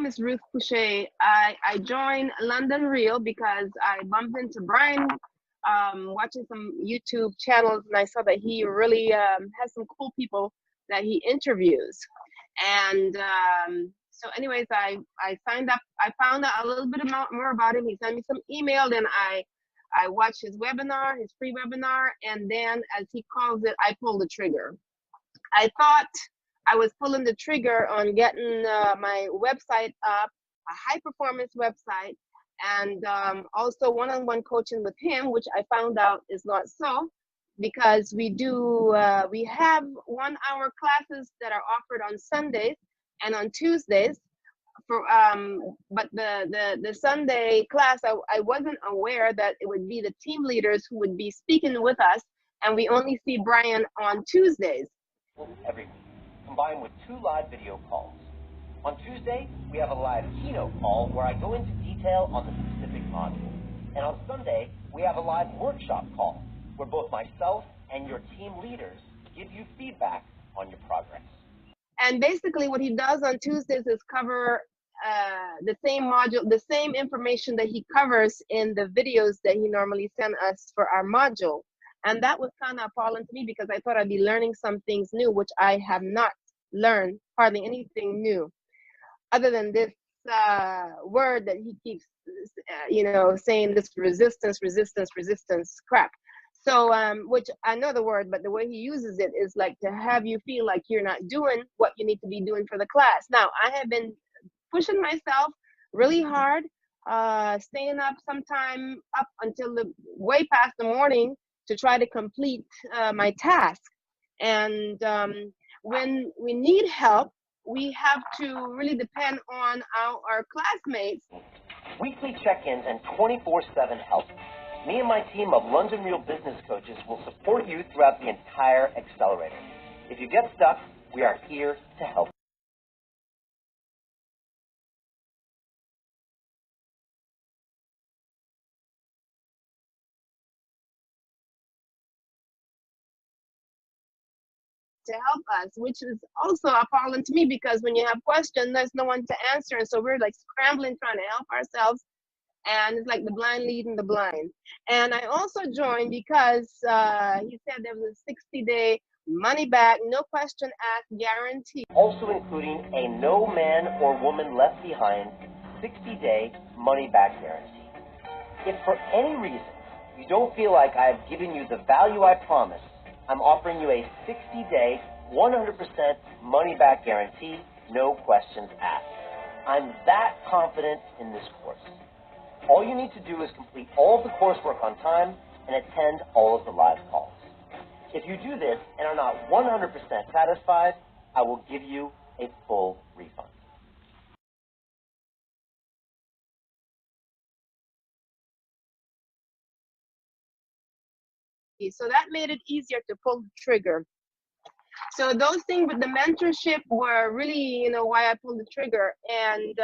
name is Ruth Couchet. I joined London Real because I bumped into Brian watching some YouTube channels, and I saw that he really has some cool people that he interviews. And so anyways, I signed up. I found out a little bit more about him. He sent me some email, then I watched his webinar, his free webinar, and then, as he calls it, I pulled the trigger. I thought I was pulling the trigger on getting my website up, a high performance website, and also one-on-one coaching with him, which I found out is not so, because we have 1 hour classes that are offered on Sundays and on Tuesdays. But the Sunday class, I wasn't aware that it would be the team leaders who would be speaking with us, and we only see Brian on Tuesdays. Every week, combined with 2 live video calls. On Tuesday, we have a live keynote call where I go into detail on the specific module. And on Sunday, we have a live workshop call where both myself and your team leaders give you feedback on your progress. And basically what he does on Tuesdays is cover the same module, the same information that he covers in the videos that he normally sends us for our module. And that was kind of appalling to me, because I thought I'd be learning some things new, which I have not learned hardly anything new, other than this word that he keeps, saying, this resistance crap. So, which I know the word, but the way he uses it is like to have you feel like you're not doing what you need to be doing for the class. Now, I have been pushing myself really hard, staying up sometime up until way past the morning to try to complete my task. And when we need help, we have to really depend on our classmates. Weekly check-ins and 24/7 help. Me and my team of London Real business coaches will support you throughout the entire accelerator. If you get stuck, we are here to help. To help us, which is also appalling to me, because when you have questions, there's no one to answer, and so we're like scrambling trying to help ourselves, and it's like the blind leading the blind. And I also joined because he said there was a 60-day money back, no question asked guarantee, Also including a no man or woman left behind 60-day money back guarantee. If for any reason you don't feel like I have given you the value I promised, I'm offering you a 60-day, 100% money-back guarantee, no questions asked. I'm that confident in this course. All you need to do is complete all of the coursework on time and attend all of the live calls. If you do this and are not 100% satisfied, I will give you a full refund. so that made it easier to pull the trigger. So those things with the mentorship were really, why I pulled the trigger. And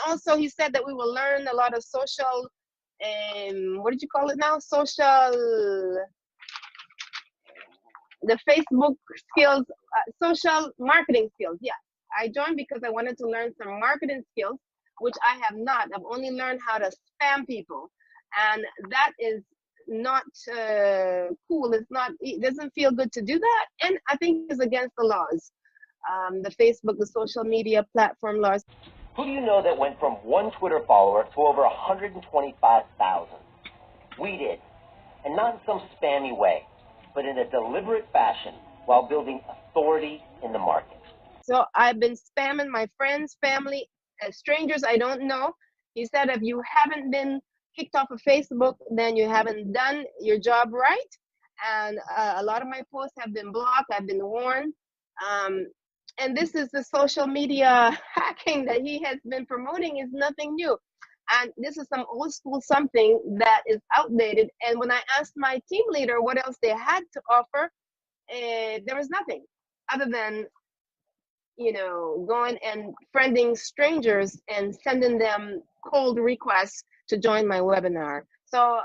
also he said that we will learn a lot of social, what did you call it now? The Facebook skills, social marketing skills. Yeah, I joined because I wanted to learn some marketing skills, which I have not. I've only learned how to spam people, and that is not cool. It doesn't feel good to do that, and I think it's against the laws, the Facebook, the social media platform laws. Who do you know that went from 1 Twitter follower to over 125,000? We did, and not in some spammy way, but in a deliberate fashion while building authority in the market. So I've been spamming my friends, family, strangers I don't know. He said if you haven't been kicked off of Facebook, then you haven't done your job right. And a lot of my posts have been blocked. I've been warned. And this is the social media hacking that he has been promoting is nothing new. And this is some old school something that is outdated. And when I asked my team leader what else they had to offer, there was nothing other than, going and friending strangers and sending them cold requests to join my webinar. So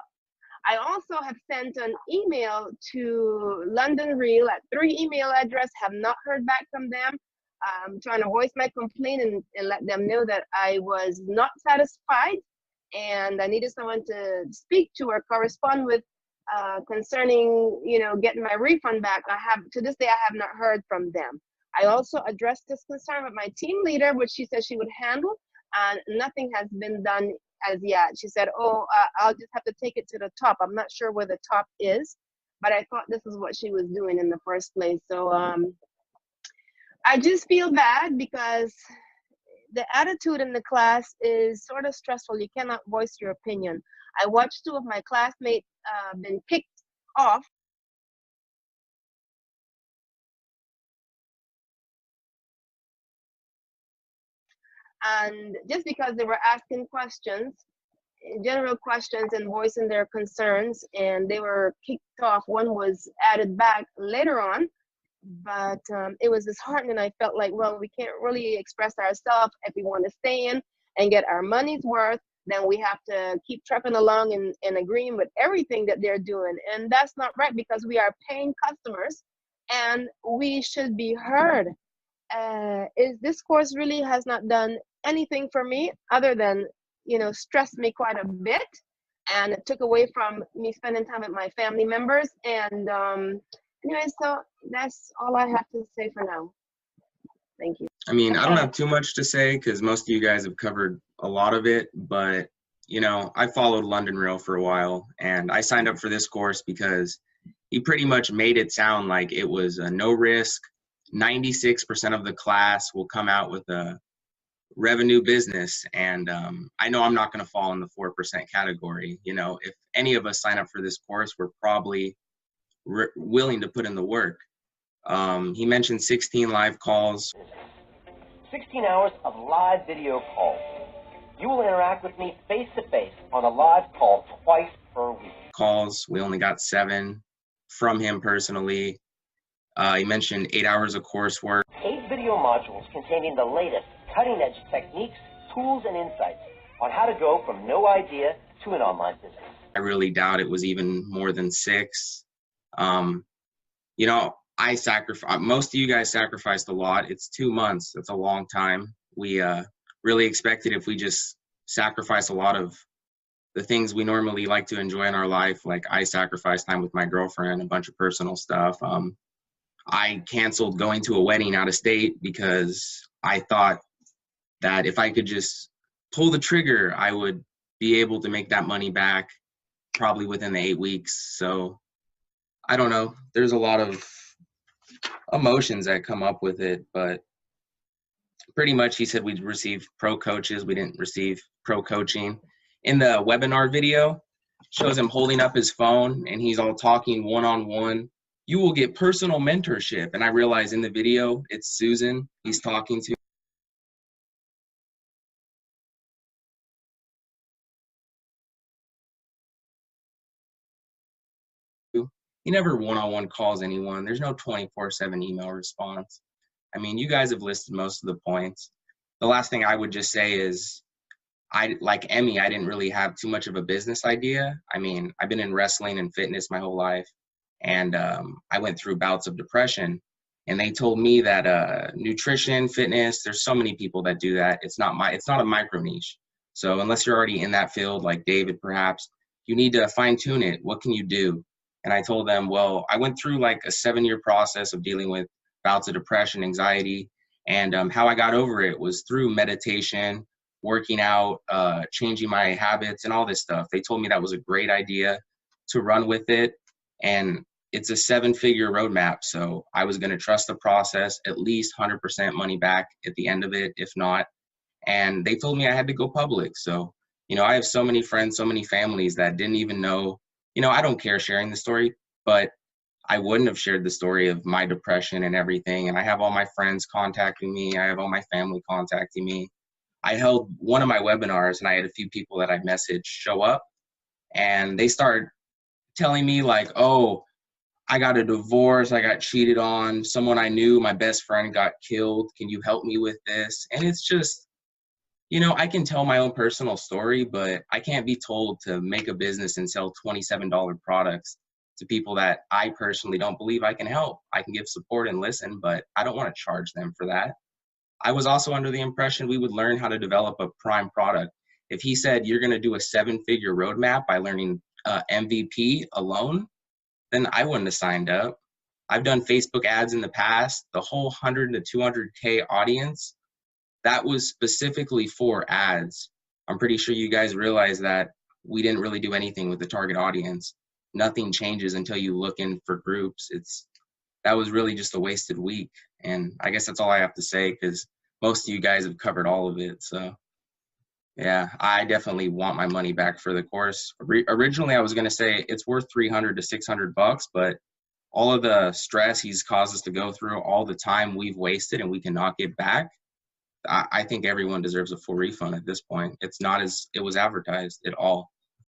I also have sent an email to London Real at 3 email addresses, have not heard back from them. trying to voice my complaint and let them know that I was not satisfied and I needed someone to speak to or correspond with concerning, you know, getting my refund back. To this day, I have not heard from them. I also addressed this concern with my team leader, which she said she would handle, and nothing has been done as yet. She said, oh, I'll just have to take it to the top. I'm not sure where the top is, but I thought this is what she was doing in the first place. So I just feel bad because the attitude in the class is sort of stressful. You cannot voice your opinion. I watched two of my classmates been kicked off and just because they were asking questions, general questions and voicing their concerns, and they were kicked off. One was added back later on, but it was disheartening. I felt like, well, we can't really express ourselves. If we want to stay in and get our money's worth, then we have to keep trucking along and agreeing with everything that they're doing. And that's not right because we are paying customers and we should be heard. This course really has not done anything for me other than, you know, stress me quite a bit, and it took away from me spending time with my family members. And anyway, so that's all I have to say for now. Thank you. I mean, I don't have too much to say because most of you guys have covered a lot of it, but you know, I followed London Real for a while and I signed up for this course because he pretty much made it sound like it was a no risk. 96% of the class will come out with a revenue business. And I know I'm not going to fall in the 4% category. You know, if any of us sign up for this course, we're probably willing to put in the work. He mentioned 16 live calls. 16 hours of live video calls. You will interact with me face to face on a live call twice per week. Calls, we only got 7 from him personally. He mentioned 8 hours of coursework. 8 video modules containing the latest cutting-edge techniques, tools, and insights on how to go from no idea to an online business. I really doubt it was even more than 6. You know, most of you guys sacrificed a lot. It's 2 months. That's a long time. We really expected if we just sacrifice a lot of the things we normally like to enjoy in our life. Like I sacrificed time with my girlfriend, a bunch of personal stuff. I canceled going to a wedding out of state because I thought that if I could just pull the trigger, I would be able to make that money back probably within the 8 weeks. So I don't know. There's a lot of emotions that come up with it, but pretty much he said we'd receive pro coaches. We didn't receive pro coaching. In the webinar video, shows him holding up his phone and he's all talking one-on-one. You will get personal mentorship. And I realize in the video, it's Susan he's talking to. He never one-on-one calls anyone. There's no 24/7 email response. I mean, you guys have listed most of the points. The last thing I would just say is, like Emmy, I didn't really have too much of a business idea. I mean, I've been in wrestling and fitness my whole life. And I went through bouts of depression. And they told me that nutrition, fitness, there's so many people that do that. It's not a micro niche. So unless you're already in that field, like David perhaps, you need to fine tune it. What can you do? And I told them, well, I went through like a 7-year process of dealing with bouts of depression, anxiety, and how I got over it was through meditation, working out, changing my habits and all this stuff. They told me that was a great idea to run with it. And it's a 7-figure roadmap. So I was going to trust the process, at least 100% money back at the end of it, if not. And they told me I had to go public. So, you know, I have so many friends, so many families that didn't even know, you know, I don't care sharing the story, but I wouldn't have shared the story of my depression and everything. And I have all my friends contacting me. I have all my family contacting me. I held one of my webinars and I had a few people that I messaged show up and they started telling me like, oh, I got a divorce, I got cheated on, someone I knew, my best friend got killed, can you help me with this? And it's just, you know, I can tell my own personal story, but I can't be told to make a business and sell $27 products to people that I personally don't believe I can help. I can give support and listen, but I don't want to charge them for that. I was also under the impression we would learn how to develop a prime product. If he said you're going to do a 7-figure roadmap by learning MVP alone, then I wouldn't have signed up. I've done Facebook ads in the past. The whole 100 to 200K audience, that was specifically for ads. I'm pretty sure you guys realize that we didn't really do anything with the target audience. Nothing changes until you look in for groups. That was really just a wasted week. And I guess that's all I have to say, because most of you guys have covered all of it. So yeah, I definitely want my money back for the course. Originally, I was going to say it's worth $300 to $600, but all of the stress he's caused us to go through, all the time we've wasted and we cannot get back, I think everyone deserves a full refund at this point. It's not as it was advertised at all.